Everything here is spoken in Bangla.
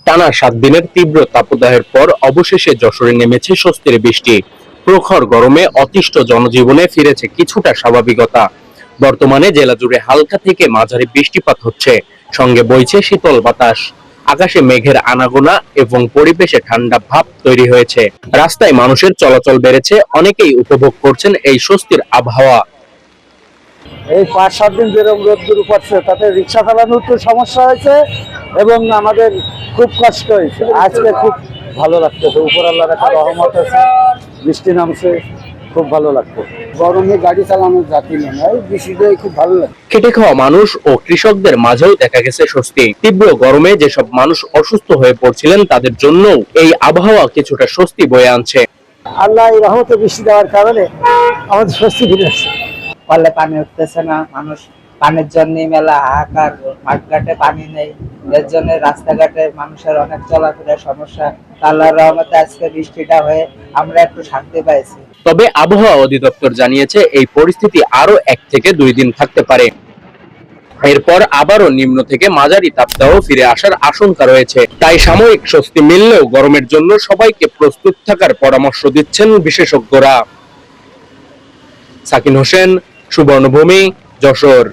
টানা 7 দিনের তীব্র তাপদাহের পর অবশেষে যশোরে নেমেছে স্বস্তির বৃষ্টি। প্রখর গরমে অতিষ্ঠ জনজীবনে ফিরেছে কিছুটা স্বাভাবিকতা। বর্তমানে জেলা জুড়ে হালকা থেকে মাঝারি বৃষ্টিপাত হচ্ছে, সঙ্গে বইছে শীতল বাতাস। আকাশে মেঘের আনাগোনা এবং পরিবেশে ঠান্ডা ভাব তৈরি হয়েছে। রাস্তায় মানুষের চলাচল বেড়েছে, অনেকেই উপভোগ করছেন এই স্বস্তির আবহাওয়া। এই 5-7 দিন যেরকম রোদ্দুর পড়ছে তাতে রিক্সা চালানোর একটু সমস্যা হয়েছে এবং আমাদের খুব কষ্ট হয়েছে। আজকে খুব ভালো লাগতেছে, উপর আল্লাহর একটা রহমত আছে, বৃষ্টি নামছে, খুব ভালো লাগতো। গরমে গাড়ি চালানোর জাতি নয়, বৃষ্টিতে খুব ভালো লাগে। খেটে খাওয়া মানুষ ও কৃষকদের মাঝেও দেখা গেছে স্বস্তি। তীব্র গরমে যেসব মানুষ অসুস্থ হয়ে পড়ছিলেন তাদের জন্যও এই আবহাওয়া কিছুটা স্বস্তি বয়ে আনছে। আল্লাহ এই রহমতে বৃষ্টি দেওয়ার কারণে আমাদের স্বস্তি ফিরে আসছে। কলে পানি উঠতেছে না, মানুষ পানির জন্য মেলা হাহাকার, মাঠঘাটে পানি নেই, এর জন্য রাস্তাঘাটে মানুষের অনেক চলাফেরার সমস্যা। আল্লাহর রহমতে আজকে বৃষ্টিটা হয়ে আমরা একটু শান্তি পাইছি। তবে আবহাওয়া অধিদপ্তর জানিয়েছে এই পরিস্থিতি আরো 1 থেকে 2 দিন থাকতে পারে। এরপর আবারও নিম্ন থেকে মাঝারি তাপদাহ ফিরে আসার আশঙ্কা রয়েছে। তাই সাময়িক স্বস্তি মিললেও গরমের জন্য সবাইকে প্রস্তুত থাকার পরামর্শ দিচ্ছেন বিশেষজ্ঞরা। সাকিন হোসেন, সুবর্ণভূমি, যশোর।